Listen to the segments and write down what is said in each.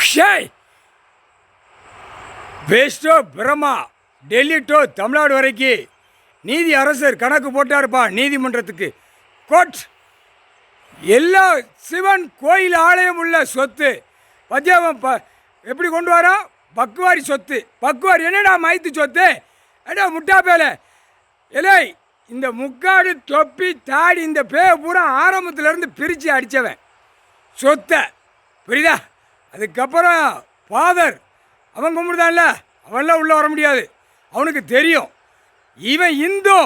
ஷேய் Bairstow Brahma Delhi to Tamil Nadu வரைக்கும் நீதி அரசர் கணக்கு போட்டாருப்பா நீதிமன்றத்துக்கு. கோட் எல்லா சிவன் கோயில் ஆலயம் உள்ள சொத்து பத்தியாவம் எப்படி கொண்டு வரா? பக்குவாரி சொத்து. பக்குவாரி என்னடா மைத்து சொத்து? ஏடா முட்டா பேலை எலே, இந்த முக்காடு தொப்பி தாடி இந்த பேய பூரா ஆரம்பத்துலேருந்து பிரித்து அடித்தவன் சொத்தை, புரியுதா? அதுக்கப்புறம் ஃபாதர் அவன் கும்பிடுதான்ல, அவன்லாம் உள்ளே வர முடியாது, அவனுக்கு தெரியும். இவன் இந்து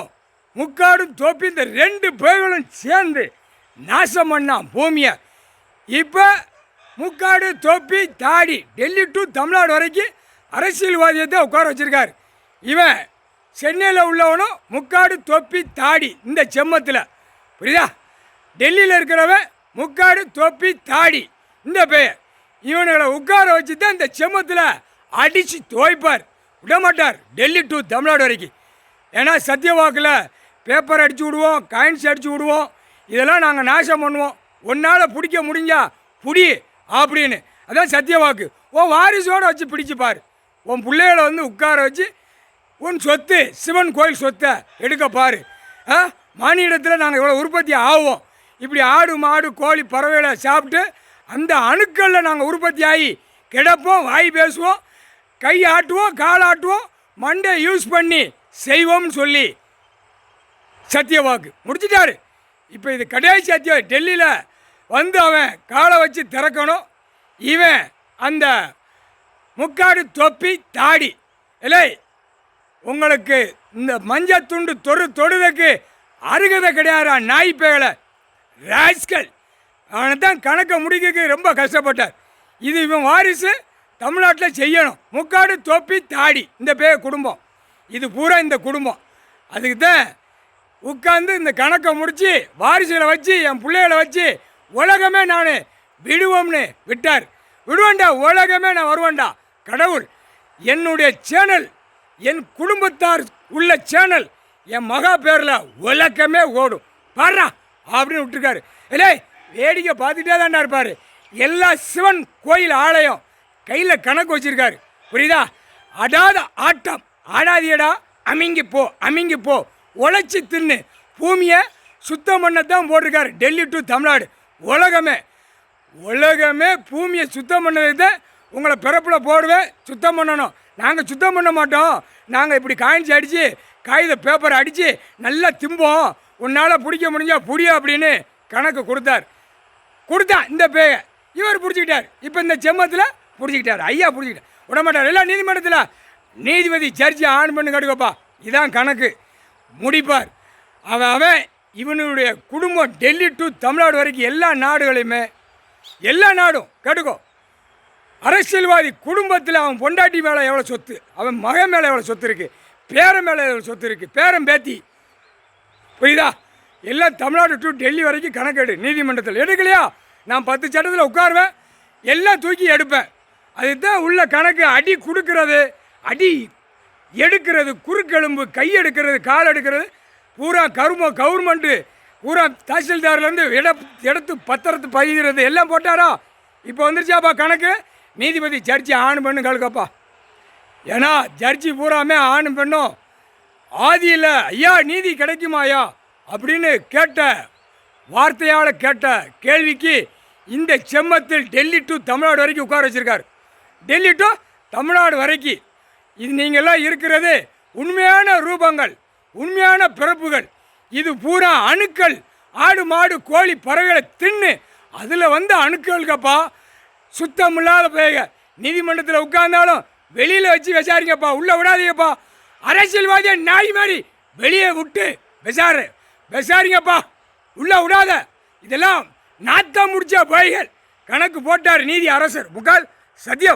முக்காடு தொப்பி இந்த ரெண்டு பேர்களும் சேர்ந்து நாசம் பண்ணான் பூமியை. இப்போ முக்காடு தொப்பி தாடி டெல்லி டு தமிழ்நாடு வரைக்கும் அரசியல்வாதியத்தை உட்கார வச்சுருக்கார். இவன் சென்னையில் உள்ளவனும் முக்காடு தொப்பி தாடி இந்த செம்மத்தில், புரியுதா? டெல்லியில் இருக்கிறவன் முக்காடு தொப்பி தாடி இந்த பெயர். இவனுங்களை உட்கார வச்சு தான் இந்த செம்மத்தில் அடித்து துவைப்பார், விடமாட்டார் டெல்லி டு தமிழ்நாடு வரைக்கும். ஏன்னா சத்தியவாக்கில் பேப்பர் அடித்து விடுவோம், காயின்ஸ் அடித்து விடுவோம், இதெல்லாம் நாங்கள் நாசம் பண்ணுவோம். ஒன்றால் பிடிக்க முடிஞ்சா பிடி அப்படின்னு, அதான் சத்தியவாக்கு. உன் வாரிசோடு வச்சு பிடிச்சிப்பார். உன் பிள்ளைகளை வந்து உட்கார வச்சு உன் சொத்து சிவன் கோயில் சொத்தை எடுக்க பாரு. மானிடத்தில் நாங்கள் இவ்வளோ உற்பத்தி ஆகுவோம். இப்படி ஆடு மாடு கோழி பறவைகளை சாப்பிட்டு அந்த அணுக்களில் நாங்கள் உற்பத்தி ஆகி கிடப்போம், வாய் பேசுவோம், கை ஆட்டுவோம், கால் ஆட்டுவோம், மண்டை யூஸ் பண்ணி செய்வோம்னு சொல்லி சத்தியவாக்கு முடிச்சிட்டாரு. இப்போ இது கடைசி சத்தியம். டெல்லியில் வந்து அவன் காலை வச்சு திறக்கணும். இவன் அந்த முக்காடு தொப்பி தாடி இல்லை, உங்களுக்கு இந்த மஞ்சள் துண்டு தொடுறதுக்கு அருகதை கிடையாதா நாய் பேகளை ராஸ்கல். அவனை தான் கணக்கை முடிக்க ரொம்ப கஷ்டப்பட்டார். இது இவன் வாரிசு தமிழ்நாட்டில் செய்யணும். முக்காடு தொப்பி தாடி இந்த பேய குடும்பம், இது பூரா இந்த குடும்பம். அதுக்கு தான் உட்காந்து இந்த கணக்கை முடித்து வாரிசுகளை வச்சு என் பிள்ளைகளை வச்சு உலகமே நான் விடுவோம்னு விட்டார். விடுவேண்டா, உலகமே நான் வருவேண்டா. கடவுள் என்னுடைய சேனல், என் குடும்பத்தார் உள்ள சேனல், என் மகா பேரில் உலகமே ஓடும் பாடுறா அப்படின்னு விட்டுருக்காரு. இல்லை வேடிக்கை பார்த்துட்டே தான்டா இருப்பார். எல்லா சிவன் கோயில் ஆலயம் கையில் கணக்கு வச்சுருக்காரு, புரியுதா? அடாத ஆட்டம் ஆடாதியடா, அமிங்கி போ அமிங்கி போ, உழைச்சி தின்னு பூமியை சுத்தம் பண்ணத்தான் போட்டிருக்காரு. டெல்லி டு தமிழ்நாடு உலகமே பூமியை சுத்தம் பண்ணதுக்கு தான் உங்களை பிறப்பில் போடுவேன். சுத்தம் பண்ணணும். நாங்கள் சுத்தம் பண்ண மாட்டோம். நாங்கள் இப்படி காயின்ஸ் அடித்து காகித பேப்பரை அடித்து நல்லா திம்போம். உன்னால் பிடிக்க முடிஞ்சா புடியா அப்படின்னு கணக்கு கொடுத்தான் இந்த பேயை. இவர் பிடிச்சிக்கிட்டார். இப்போ இந்த செம்மத்தில் பிடிச்சிக்கிட்டார். ஐயா பிடிச்சிக்கிட்டார், விடமாட்டார். எல்லாம் நீதிமன்றத்தில் நீதிபதி ஜட்ஜி ஆன் பண்ணு கடுக்கப்பா, இதான் கணக்கு முடிப்பார். அவன் இவனுடைய குடும்பம் டெல்லி டு தமிழ்நாடு வரைக்கும் எல்லா நாடுகளையுமே, எல்லா நாடும் கேட்டுக்கோ, அரசியல்வாதி குடும்பத்தில் அவன் பொண்டாட்டி மேலே எவ்வளோ சொத்து, அவன் மகன் மேலே எவ்வளோ சொத்து இருக்குது, பேரன் மேலே எவ்வளோ சொத்து இருக்குது, பேரன் பேத்தி, புரியுதா? எல்லாம் தமிழ்நாடு டு டெல்லி வரைக்கும் கணக்கெடு. நீதிமன்றத்தில் எடுக்கலையா நான் 10 சட்டத்தில் உட்காருவேன், எல்லாம் தூக்கி எடுப்பேன். அதுதான் உள்ள கணக்கு. அடி கொடுக்கறது, அடி எடுக்கிறது, குறுக்கெலும்பு, கை எடுக்கிறது, கால் எடுக்கிறது, பூரா கவர்மெண்ட்டு பூரா தாசில்தார்லேருந்து எடுத்து பத்திரத்து பதிகிறது எல்லாம் போட்டாரா? இப்போ வந்துருச்சாப்பா கணக்கு. நீதிபதி ஜட்ஜி ஆண் பண்ணு கலக்கப்பா. ஏன்னா ஜட்ஜி பூராமே ஆண் பண்ணும். ஆதியில் ஐயா நீதி கிடைக்குமாயா அப்படின்னு கேட்ட வார்த்தையால் கேட்ட கேள்விக்கு இந்த செம்மத்தில் டெல்லி டு தமிழ்நாடு வரைக்கும் உட்கார வச்சுருக்காரு. டெல்லி டு தமிழ்நாடு வரைக்கும் இது நீங்கள்லாம் இருக்கிறது உண்மையான ரூபங்கள், உண்மையான பிறப்புகள். இது பூரா அணுக்கள். ஆடு மாடு கோழி பறவைகளை தின்னு அதில் வந்து அணுக்கள்கப்பா. சுத்தம் இல்லாத பேக நீதிமன்றத்தில் உட்கார்ந்தாலும் வெளியில் வச்சு விசாரிங்கப்பா, உள்ளே விடாதீங்கப்பா. அரசியல்வாதியை நாய் மாதிரி வெளியே விட்டு விசாரிங்கப்பா, உள்ளே விடாத. இதெல்லாம் நாத்தம் முடிச்ச பைகள் கணக்கு போட்டார் நீதி அரசர் முகால் சத்தியம்.